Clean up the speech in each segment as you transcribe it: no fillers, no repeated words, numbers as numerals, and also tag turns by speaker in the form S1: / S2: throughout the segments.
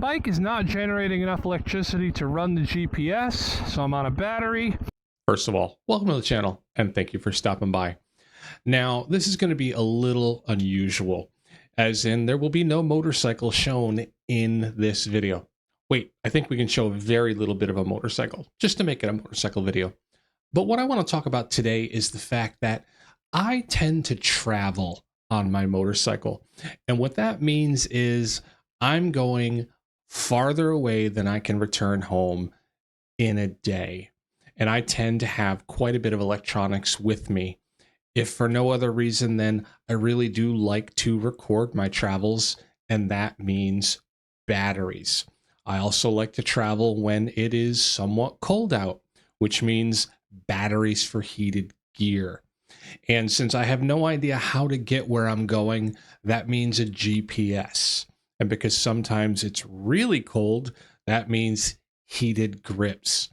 S1: bike is not generating enough electricity to run the GPS, so I'm on a battery.
S2: First of all, welcome to the channel and thank you for stopping by. Now, this is going to be a little unusual, as in there will be no motorcycle shown in this video. Wait, I think we can show a very little bit of a motorcycle just to make it a motorcycle video. But what I want to talk about today is the fact that I tend to travel on my motorcycle. And what that means is I'm going farther away than I can return home in a day. And I tend to have quite a bit of electronics with me. If for no other reason than I really do like to record my travels, and that means batteries. I also like to travel when it is somewhat cold out, which means batteries for heated gear. And since I have no idea how to get where I'm going, that means a GPS. And because sometimes it's really cold, that means heated grips.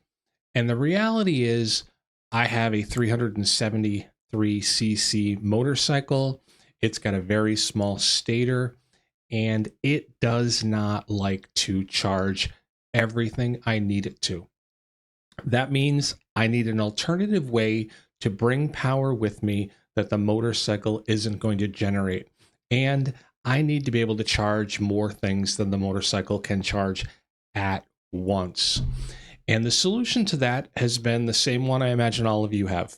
S2: And the reality is I have a 373cc motorcycle. It's got a very small stator, and it does not like to charge everything I need it to. That means I need an alternative way to bring power with me that the motorcycle isn't going to generate. And I need to be able to charge more things than the motorcycle can charge at once. And the solution to that has been the same one I imagine all of you have.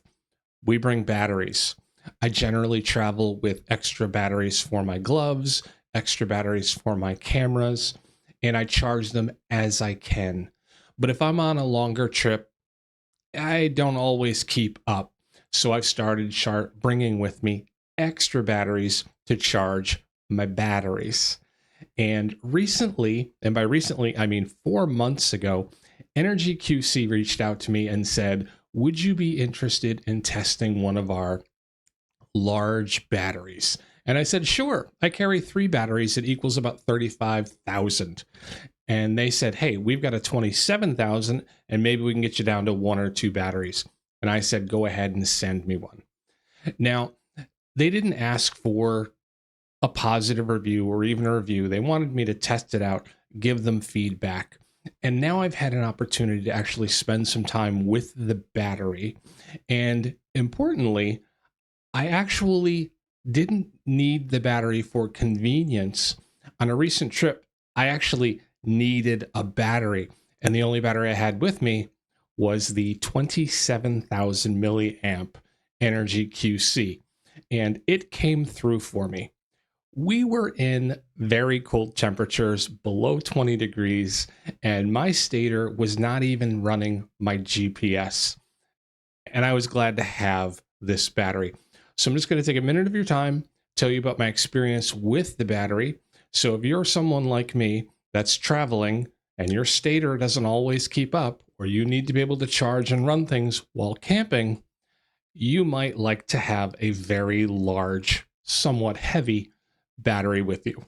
S2: We bring batteries. I generally travel with extra batteries for my gloves, extra batteries for my cameras, and I charge them as I can. But if I'm on a longer trip, I don't always keep up. So I've started bringing with me extra batteries to charge my batteries. And recently, and by recently, I mean 4 months ago, EnergyQC reached out to me and said, would you be interested in testing one of our large batteries? And I said, sure. I carry 3 batteries. It equals about 35,000. And they said, hey, we've got a 27,000 and maybe we can get you down to 1 or 2 batteries. And I said, go ahead and send me one. Now, they didn't ask for a positive review or even a review. They wanted me to test it out, give them feedback. And now I've had an opportunity to actually spend some time with the battery. And importantly, I actually didn't need the battery for convenience. On a recent trip, I actually needed a battery. And the only battery I had with me was the 27,000 milliamp EnergyQC. And it came through for me. We were in very cold temperatures, below 20 degrees, and my stator was not even running my GPS. And I was glad to have this battery. So I'm just going to take a minute of your time, tell you about my experience with the battery. So if you're someone like me that's traveling and your stator doesn't always keep up, or you need to be able to charge and run things while camping, you might like to have a very large, somewhat heavy battery with you.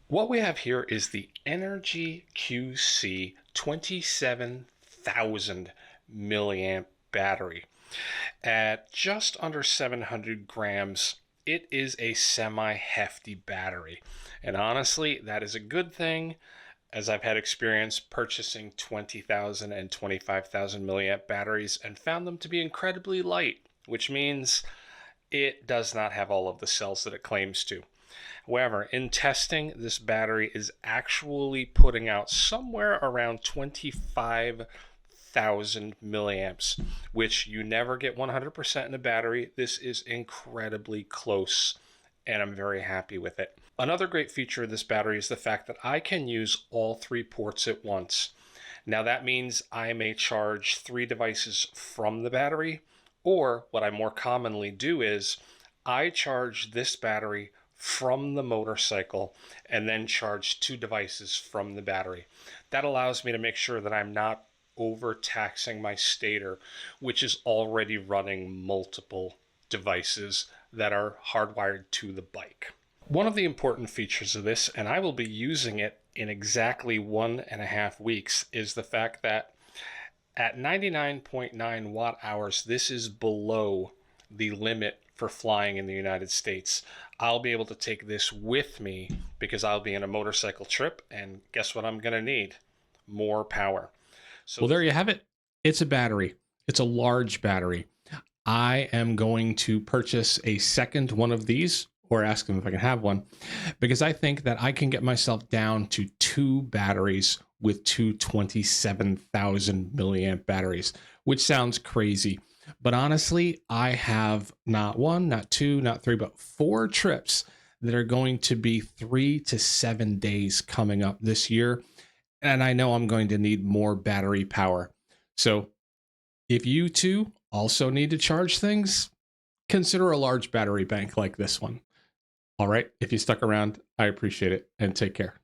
S2: What we have here is the EnergyQC 27,000 milliamp battery. At just under 700 grams, it is a semi-hefty battery. And honestly, that is a good thing, as I've had experience purchasing 20,000 and 25,000 milliamp batteries and found them to be incredibly light, which means it does not have all of the cells that it claims to. However, in testing, this battery is actually putting out somewhere around 25,000 milliamps, which you never get 100% in a battery. This is incredibly close, and I'm very happy with it. Another great feature of this battery is the fact that I can use all 3 ports at once. Now that means I may charge 3 devices from the battery, or what I more commonly do is I charge this battery from the motorcycle and then charge 2 devices from the battery. That allows me to make sure that I'm not overtaxing my stator, which is already running multiple devices that are hardwired to the bike. One of the important features of this, and I will be using it in exactly 1.5 weeks, is the fact that at 99.9 watt hours, this is below the limit for flying in the United States. I'll be able to take this with me because I'll be in a motorcycle trip, and guess what I'm going to need? More power. So well, there you have it. It's a battery. It's a large battery. I am going to purchase a second one of these, or ask them if I can have one, because I think that I can get myself down to 2 batteries with two 27,000 milliamp batteries, which sounds crazy. But honestly, I have not 1, not 2, not 3, but 4 trips that are going to be 3 to 7 days coming up this year. And I know I'm going to need more battery power. So if you too also need to charge things, consider a large battery bank like this one. All right. If you stuck around, I appreciate it, and take care.